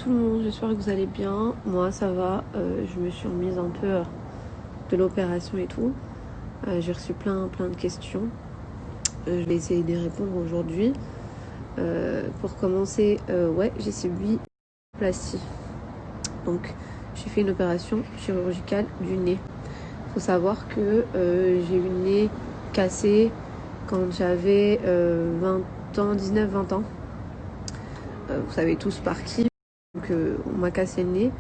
Tout le monde, j'espère que vous allez bien. Moi ça va, je me suis remise un peu de l'opération et tout. J'ai reçu plein de questions. Je vais essayer d'y répondre aujourd'hui. Pour commencer, ouais, j'ai subi une plastie. Donc j'ai fait une opération chirurgicale du nez. Faut savoir que j'ai eu le nez cassé quand j'avais 20 ans, 19-20 ans. Vous savez tous par qui. Donc on m'a cassé le nez.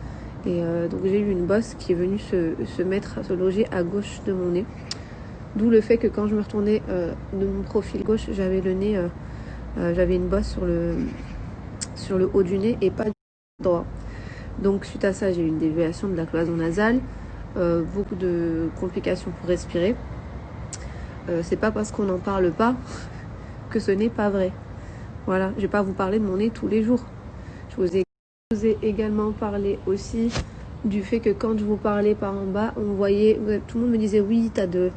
Et donc j'ai eu une bosse qui est venue se loger à gauche de mon nez. D'où le fait que quand je me retournais de mon profil gauche, j'avais le nez, j'avais une bosse sur le haut du nez et pas du droit. Donc suite à ça, j'ai eu une déviation de la cloison nasale, beaucoup de complications pour respirer. C'est pas parce qu'on n'en parle pas que ce n'est pas vrai. Voilà, je vais pas vous parler de mon nez tous les jours. Je vous ai également parlé aussi du fait que quand je vous parlais par en bas, on voyait, tout le monde me disait oui, t'as de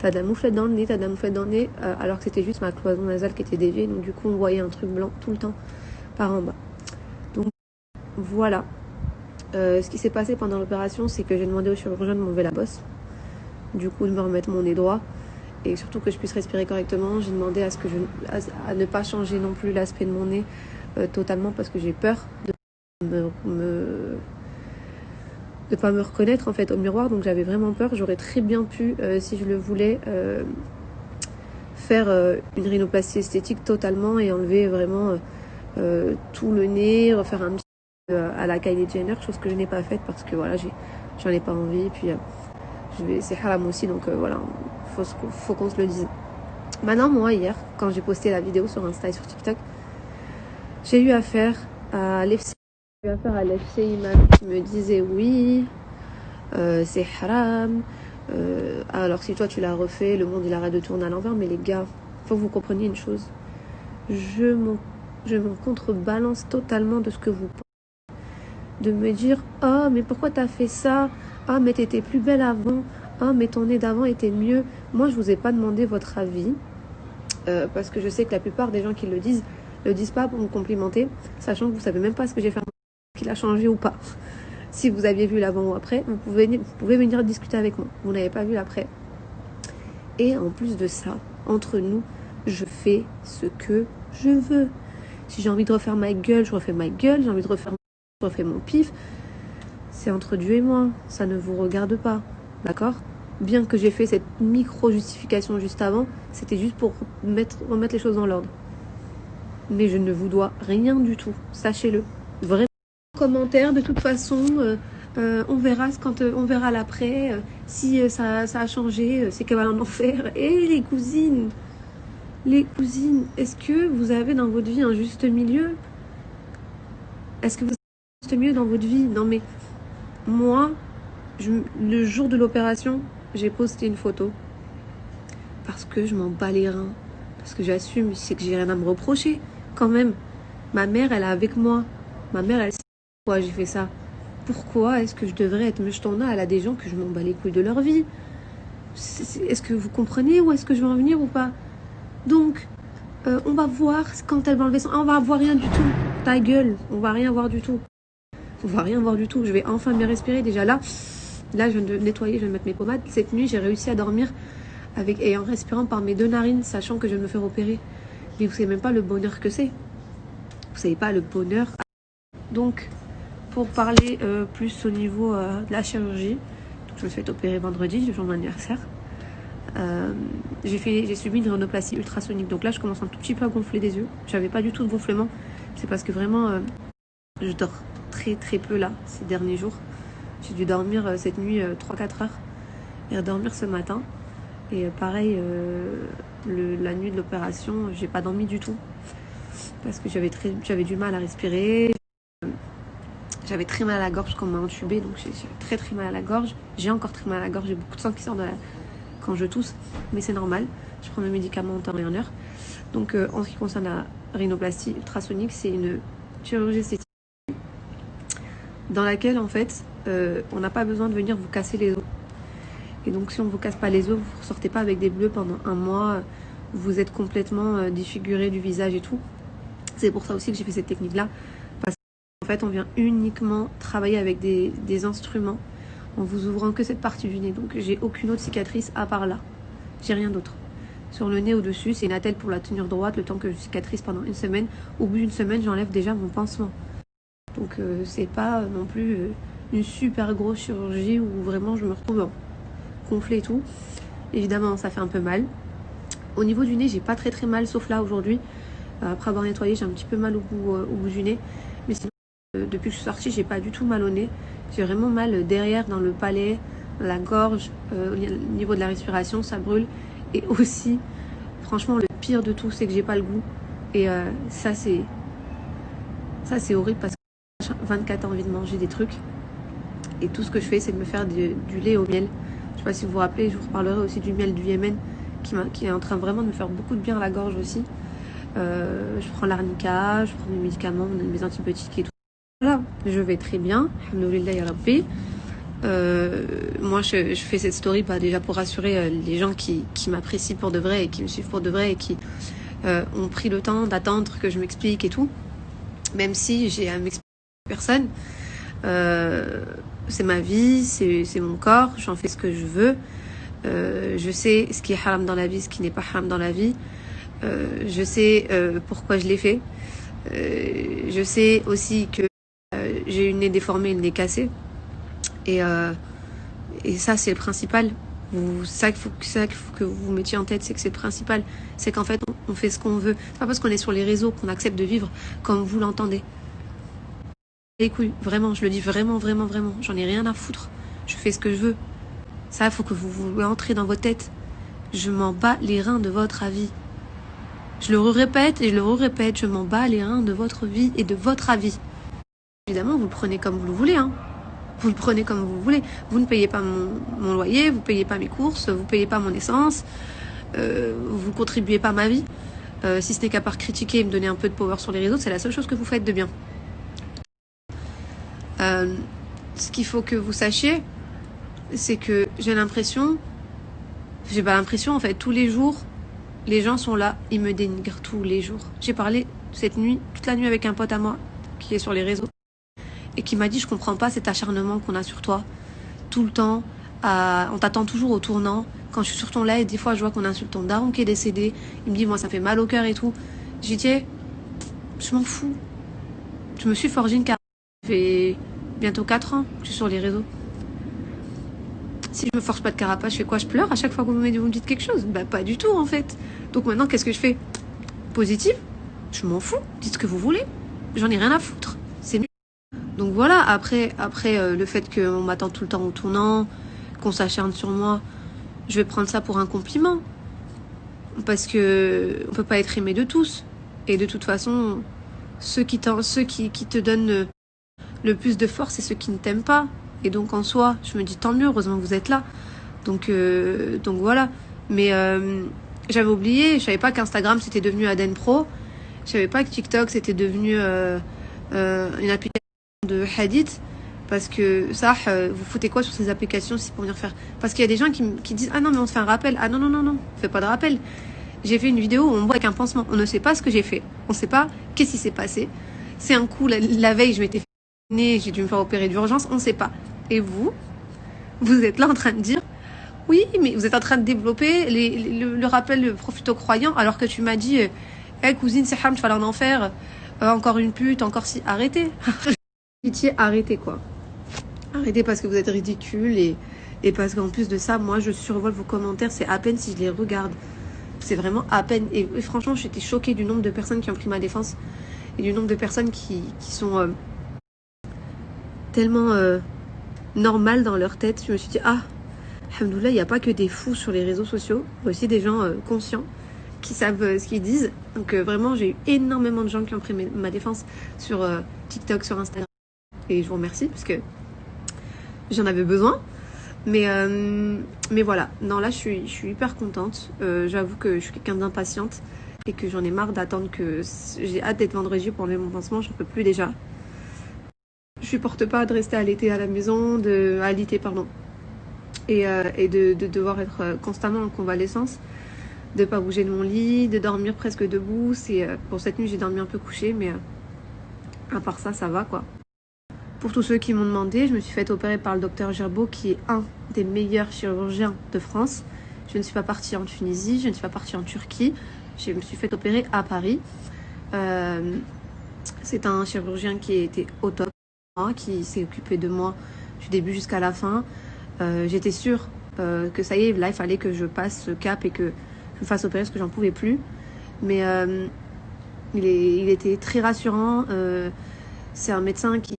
la mouflette dans le nez, alors que c'était juste ma cloison nasale qui était déviée, donc du coup on voyait un truc blanc tout le temps par en bas. Donc voilà. Ce qui s'est passé pendant l'opération, c'est que j'ai demandé au chirurgien de m'enlever la bosse, du coup de me remettre mon nez droit, et surtout que je puisse respirer correctement. J'ai demandé à ne pas changer non plus l'aspect de mon nez totalement, parce que j'ai peur de pas me reconnaître en fait au miroir, donc j'avais vraiment peur. J'aurais très bien pu, si je le voulais, faire une rhinoplastie esthétique totalement et enlever vraiment tout le nez, refaire un petit à la Kylie Jenner, chose que je n'ai pas faite parce que voilà, j'en ai pas envie, et puis c'est haram aussi, donc voilà, faut qu'on se le dise. Maintenant, moi, hier, quand j'ai posté la vidéo sur Insta et sur TikTok, j'ai eu affaire à l'FCI. J'ai eu affaire à l'FCI Imam qui me disait oui, c'est haram. Alors si toi tu l'as refait, le monde il arrête de tourner à l'envers. Mais les gars, faut que vous compreniez une chose. Je m'en contrebalance totalement de ce que vous pensez. De me dire, oh mais pourquoi t'as fait ça? Ah mais t'étais plus belle avant. Ah mais ton nez d'avant était mieux. Moi je vous ai pas demandé votre avis. Parce que je sais que la plupart des gens qui le disent pas pour me complimenter, sachant que vous savez même pas ce que j'ai fait, qu'il a changé ou pas. Si vous aviez vu l'avant ou après, vous pouvez venir discuter avec moi. Vous n'avez pas vu l'après. Et en plus de ça, entre nous, je fais ce que je veux. Si j'ai envie de refaire ma gueule, je refais ma gueule. J'ai envie de refaire je refais mon pif. C'est entre Dieu et moi. Ça ne vous regarde pas. D'accord ? Bien que j'ai fait cette micro-justification juste avant, c'était juste pour remettre les choses dans l'ordre. Mais je ne vous dois rien du tout. Sachez-le. Vraiment. Commentaire, de toute façon, on verra quand on verra l'après. Si ça a changé, c'est qu'elle va en faire. Et les cousines, est-ce que vous avez dans votre vie un juste milieu? Est-ce que vous avez un juste milieu dans votre vie? Non mais moi, le jour de l'opération, j'ai posté une photo parce que je m'en bats les reins, parce que j'assume, c'est que j'ai rien à me reprocher. Quand même, ma mère, elle est avec moi. Ma mère, elle sait pourquoi j'ai fait ça. Pourquoi est-ce que je devrais être mechetonna à des gens que je m'en bats les couilles de leur vie? Est-ce que vous comprenez où est-ce que je veux en venir ou pas? Donc, on va voir quand elle va enlever son... on va voir rien du tout. Ta gueule, on va rien voir du tout. On va rien voir du tout. Je vais enfin bien respirer. Déjà là, je viens de nettoyer, je viens de mettre mes pommades. Cette nuit, j'ai réussi à dormir et en respirant par mes 2 narines, sachant que je vais me faire opérer. Mais vous savez même pas le bonheur que c'est. Vous savez pas le bonheur. Donc, pour parler plus au niveau de la chirurgie, donc je me suis fait opérer vendredi, le jour de mon anniversaire. J'ai subi une rhinoplastie ultrasonique. Donc là, je commence un tout petit peu à gonfler des yeux. J'avais pas du tout de gonflement. C'est parce que vraiment, je dors très très peu là, ces derniers jours. J'ai dû dormir cette nuit 3-4 heures et redormir ce matin. Et pareil, la nuit de l'opération, j'ai pas dormi du tout. Parce que j'avais du mal à respirer. J'avais très mal à la gorge quand on m'a intubée, donc j'ai très mal à la gorge. J'ai encore très mal à la gorge, j'ai beaucoup de sang qui sort quand je tousse, mais c'est normal. Je prends mes médicaments en temps et en heure. Donc en ce qui concerne la rhinoplastie ultrasonique, c'est une chirurgie esthétique dans laquelle en fait on n'a pas besoin de venir vous casser les os. Et donc si on ne vous casse pas les os, vous ne ressortez pas avec des bleus pendant 1 mois, vous êtes complètement défiguré du visage et tout. C'est pour ça aussi que j'ai fait cette technique là, parce qu'en fait on vient uniquement travailler avec des instruments en vous ouvrant que cette partie du nez. Donc j'ai aucune autre cicatrice à part là. J'ai rien d'autre. Sur le nez au-dessus, c'est une attelle pour la tenir droite le temps que je cicatrise pendant une semaine. Au bout d'une semaine, j'enlève déjà mon pansement. Donc c'est pas non plus une super grosse chirurgie où vraiment je me retrouve gonflée et tout. Évidemment, ça fait un peu mal. Au niveau du nez, j'ai pas très mal, sauf là aujourd'hui. Après avoir nettoyé, j'ai un petit peu mal au bout du nez. Mais sinon, depuis que je suis sortie, j'ai pas du tout mal au nez. J'ai vraiment mal derrière, dans le palais, la gorge, au niveau de la respiration, ça brûle. Et aussi, franchement, le pire de tout, c'est que j'ai pas le goût. Et ça, c'est horrible parce que j'ai 24 ans envie de manger des trucs. Et tout ce que je fais, c'est de me faire du lait au miel. Je sais pas si vous vous rappelez, je vous reparlerai aussi du miel du Yémen qui est en train vraiment de me faire beaucoup de bien à la gorge aussi. Je prends l'arnica, je prends mes médicaments, mes antibiotiques et tout. Voilà, je vais très bien. Alhamdoulilah ya Rabbi. Moi je fais cette story déjà pour rassurer les gens qui m'apprécient pour de vrai et qui me suivent pour de vrai et qui ont pris le temps d'attendre que je m'explique et tout, même si j'ai à m'expliquer personne. C'est ma vie, c'est mon corps, j'en fais ce que je veux. Je sais ce qui est haram dans la vie, ce qui n'est pas haram dans la vie. Je sais pourquoi je l'ai fait. Je sais aussi que j'ai une nez déformée, une nez cassée. Et ça, c'est le principal. Ça qu'il faut que vous vous mettiez en tête, c'est que c'est le principal. C'est qu'en fait, on fait ce qu'on veut. C'est pas parce qu'on est sur les réseaux qu'on accepte de vivre comme vous l'entendez. Les couilles, vraiment, je le dis vraiment. J'en ai rien à foutre. Je fais ce que je veux. Ça, il faut que vous entrez dans votre tête. Je m'en bats les reins de votre avis. Je le répète et je le répète. Je m'en bats les reins de votre vie et de votre avis. Évidemment, vous le prenez comme vous le voulez, hein. Vous le prenez comme vous voulez. Vous ne payez pas mon loyer, vous ne payez pas mes courses, vous ne payez pas mon essence, vous ne contribuez pas à ma vie. Si ce n'est qu'à part critiquer et me donner un peu de power sur les réseaux, c'est la seule chose que vous faites de bien. Ce qu'il faut que vous sachiez, c'est que j'ai pas l'impression en fait, tous les jours, les gens sont là, ils me dénigrent tous les jours. J'ai parlé toute la nuit avec un pote à moi qui est sur les réseaux. Et qui m'a dit, je comprends pas cet acharnement qu'on a sur toi. Tout le temps, on t'attend toujours au tournant. Quand je suis sur ton live, des fois, je vois qu'on insulte ton daron qui est décédé. Il me dit, moi, ça fait mal au cœur et tout. J'ai dit, je m'en fous. Je me suis forgé une carapace. Ça fait bientôt 4 ans que je suis sur les réseaux. Si je me forge pas de carapace, je fais quoi? Je pleure à chaque fois que vous me dites quelque chose? Bah, pas du tout, en fait. Donc maintenant, qu'est-ce que je fais? Positive? Je m'en fous. Dites ce que vous voulez. J'en ai rien à foutre. C'est mieux. Donc voilà, après le fait qu'on m'attend tout le temps au tournant, qu'on s'acharne sur moi, je vais prendre ça pour un compliment. Parce que on peut pas être aimé de tous. Et de toute façon, ceux qui te donnent le plus de force, c'est ceux qui ne t'aiment pas. Et donc en soi, je me dis tant mieux, heureusement que vous êtes là. Donc voilà. Mais j'avais oublié, je savais pas qu'Instagram c'était devenu Aden Pro. Je savais pas que TikTok c'était devenu une application de hadith, parce que ça, vous foutez quoi sur ces applications si c'est pour venir faire? Parce qu'il y a des gens qui disent, ah non mais on te fait un rappel. Ah non, on fait pas de rappel. J'ai fait une vidéo où on me voit avec un pansement, on ne sait pas ce que j'ai fait, on sait pas qu'est-ce qui s'est passé. C'est un coup, la veille je m'étais fait, j'ai dû me faire opérer d'urgence, on sait pas. Et vous êtes là en train de dire, oui mais vous êtes en train de développer le rappel profito-croyant, alors que tu m'as dit, cousine c'est haram, tu vas aller en enfer, encore une pute, encore si, arrêtez. Pitié, arrêtez quoi. Arrêtez parce que vous êtes ridicule et parce qu'en plus de ça, moi je survole vos commentaires, c'est à peine si je les regarde. C'est vraiment à peine. Et franchement, j'étais choquée du nombre de personnes qui ont pris ma défense et du nombre de personnes qui sont tellement normales dans leur tête. Je me suis dit, alhamdoulilah, il n'y a pas que des fous sur les réseaux sociaux, il y a aussi des gens conscients qui savent ce qu'ils disent. Donc vraiment, j'ai eu énormément de gens qui ont pris ma défense sur TikTok, sur Instagram. Et je vous remercie parce que j'en avais besoin. Mais voilà. Non, là, je suis hyper contente. J'avoue que je suis quelqu'un d'impatiente et que j'en ai marre d'attendre que... J'ai hâte d'être vendredi pour enlever mon pansement. J'en peux plus déjà. Je supporte pas de rester allaitée à la maison, alitée, pardon. Et de devoir être constamment en convalescence. De pas bouger de mon lit, de dormir presque debout. Pour cette nuit, j'ai dormi un peu couchée, mais à part ça, ça va, quoi. Pour tous ceux qui m'ont demandé, je me suis fait opérer par le docteur Gerbeau, qui est un des meilleurs chirurgiens de France. Je ne suis pas partie en Tunisie, je ne suis pas partie en Turquie. Je me suis fait opérer à Paris. C'est un chirurgien qui a été au top, qui s'est occupé de moi du début jusqu'à la fin. J'étais sûre que ça y est, là, il fallait que je passe ce cap et que je me fasse opérer parce que j'en pouvais plus. Mais il était très rassurant. C'est un médecin qui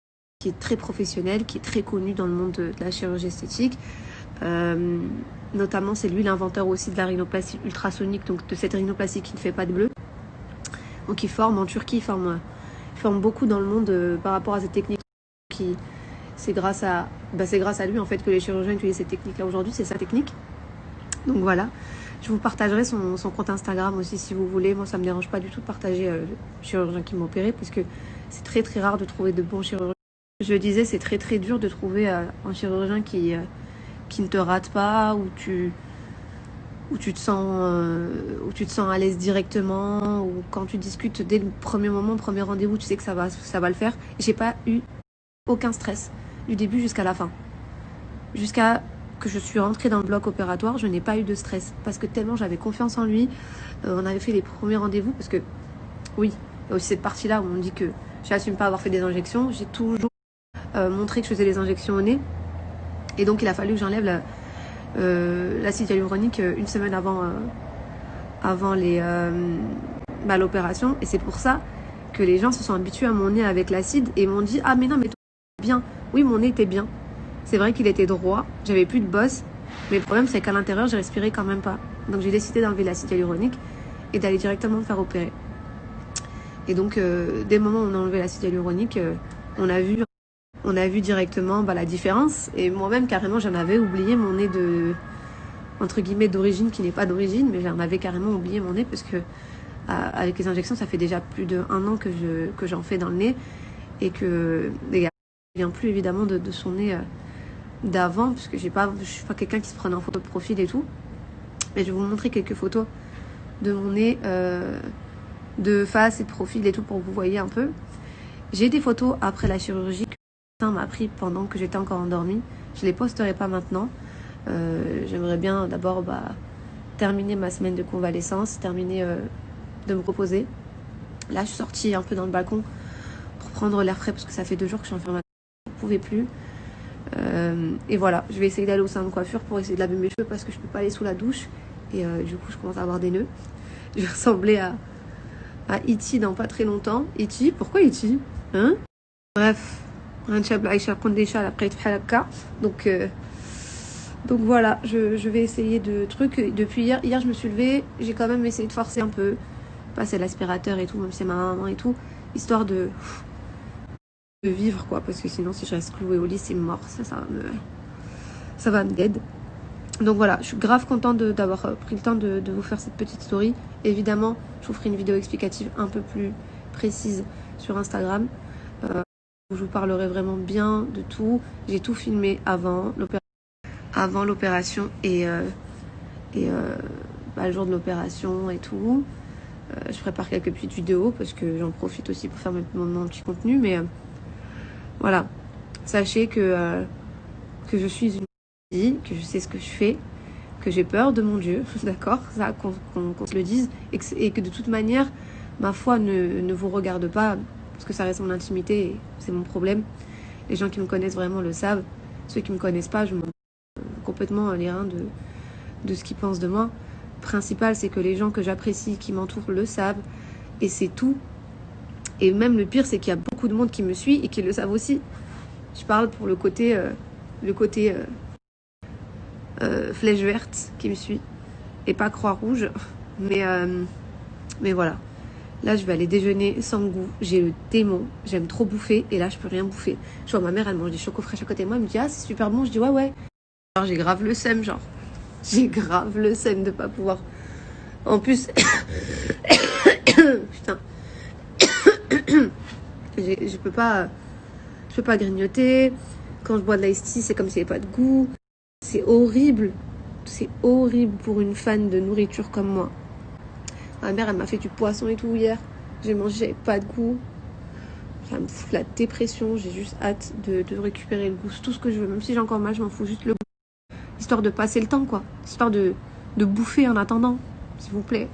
est très professionnel, qui est très connu dans le monde de la chirurgie esthétique. Notamment, c'est lui l'inventeur aussi de la rhinoplastie ultrasonique, donc de cette rhinoplastie qui ne fait pas de bleu. Donc il forme en Turquie, il forme beaucoup dans le monde par rapport à cette technique. C'est grâce à lui en fait que les chirurgiens utilisent cette technique-là aujourd'hui, c'est sa technique. Donc voilà, je vous partagerai son compte Instagram aussi si vous voulez. Moi, ça me dérange pas du tout de partager le chirurgien qui m'a opéré parce que c'est très très rare de trouver de bons chirurgiens. Je disais, c'est très très dur de trouver un chirurgien qui ne te rate pas, où tu te sens à l'aise directement, ou quand tu discutes dès le premier moment, premier rendez-vous, tu sais que ça va le faire. J'ai pas eu aucun stress du début jusqu'à la fin. Jusqu'à que je suis rentrée dans le bloc opératoire, je n'ai pas eu de stress parce que tellement j'avais confiance en lui. On avait fait les premiers rendez-vous parce que, oui, il y a aussi cette partie-là où on me dit que j'assume pas avoir fait des injections. J'ai toujours montré que je faisais les injections au nez. Et donc, il a fallu que j'enlève l'acide hyaluronique une semaine avant l'opération. Et c'est pour ça que les gens se sont habitués à mon nez avec l'acide et m'ont dit « Ah mais non, mais toi, bien ». Oui, mon nez était bien. C'est vrai qu'il était droit, j'avais plus de bosse, mais le problème c'est qu'à l'intérieur, je respirais quand même pas. Donc j'ai décidé d'enlever l'acide hyaluronique et d'aller directement me faire opérer. Et donc, dès le moment où on a enlevé l'acide hyaluronique, on a vu directement la différence. Et moi-même, carrément, j'en avais oublié mon nez entre guillemets d'origine, qui n'est pas d'origine, mais j'en avais carrément oublié mon nez parce que avec les injections, ça fait déjà plus d'1 an que j'en fais dans le nez et que il vient plus évidemment de son nez d'avant, parce que je suis pas quelqu'un qui se prenait en photo de profil et tout. Mais je vais vous montrer quelques photos de mon nez de face et de profil et tout pour que vous voyez un peu. J'ai des photos après la chirurgie que le médecin m'a pris pendant que j'étais encore endormie. Je les posterai pas maintenant. J'aimerais bien d'abord terminer ma semaine de convalescence, terminer de me reposer. Là, je suis sortie un peu dans le balcon pour prendre l'air frais parce que ça fait 2 jours que je suis enfermée. Je ne pouvais plus. Et voilà, je vais essayer d'aller au salon de coiffure pour essayer de laver mes cheveux parce que je peux pas aller sous la douche. Et du coup, je commence à avoir des nœuds. Je vais ressembler à E.T. dans pas très longtemps. E.T. Pourquoi E.T. Hein? Bref. Donc voilà, je vais essayer de trucs. Depuis hier, je me suis levée, j'ai quand même essayé de forcer un peu, passer l'aspirateur et tout, même si c'est ma maman et tout, histoire de vivre quoi, parce que sinon si je reste clouée au lit c'est mort, ça va me dead. Donc voilà, je suis grave contente d'avoir pris le temps de vous faire cette petite story. Évidemment, je vous ferai une vidéo explicative un peu plus précise sur Instagram, où je vous parlerai vraiment bien de tout. J'ai tout filmé avant l'opération et le jour de l'opération et tout. Je prépare quelques petites vidéos parce que j'en profite aussi pour faire mon petit contenu, mais voilà, sachez que je suis une fille, que je sais ce que je fais, que j'ai peur de mon Dieu, d'accord, ça qu'on se le dise, et que de toute manière, ma foi ne vous regarde pas, parce que ça reste mon intimité et c'est mon problème. Les gens qui me connaissent vraiment le savent. Ceux qui me connaissent pas, je m'en complètement les reins de ce qu'ils pensent de moi. Le principal, c'est que les gens que j'apprécie, qui m'entourent, le savent, et c'est tout. Et même le pire, c'est qu'il y a beaucoup de monde qui me suit et qui le savent aussi. Je parle pour le côté flèche verte qui me suit et pas croix rouge. Mais voilà. Là, je vais aller déjeuner sans goût. J'ai le démon. J'aime trop bouffer et là, je peux rien bouffer. Je vois ma mère, elle mange des chocos fraîches à côté de moi. Elle me dit, ah, c'est super bon. Je dis, ouais. Alors, j'ai grave le seum, J'ai grave le seum de pas pouvoir. En plus, putain. Je peux pas grignoter. Quand je bois de l'ice tea, c'est comme s'il n'y avait pas de goût. C'est horrible. C'est horrible pour une fan de nourriture comme moi. Ma mère, elle m'a fait du poisson et tout hier. J'ai mangé, j'avais pas de goût. ça me fout la dépression. J'ai juste hâte de récupérer le goût. C'est tout ce que je veux. Même si j'ai encore mal, je m'en fous juste le goût. Histoire de passer le temps, quoi. Histoire de bouffer en attendant, s'il vous plaît.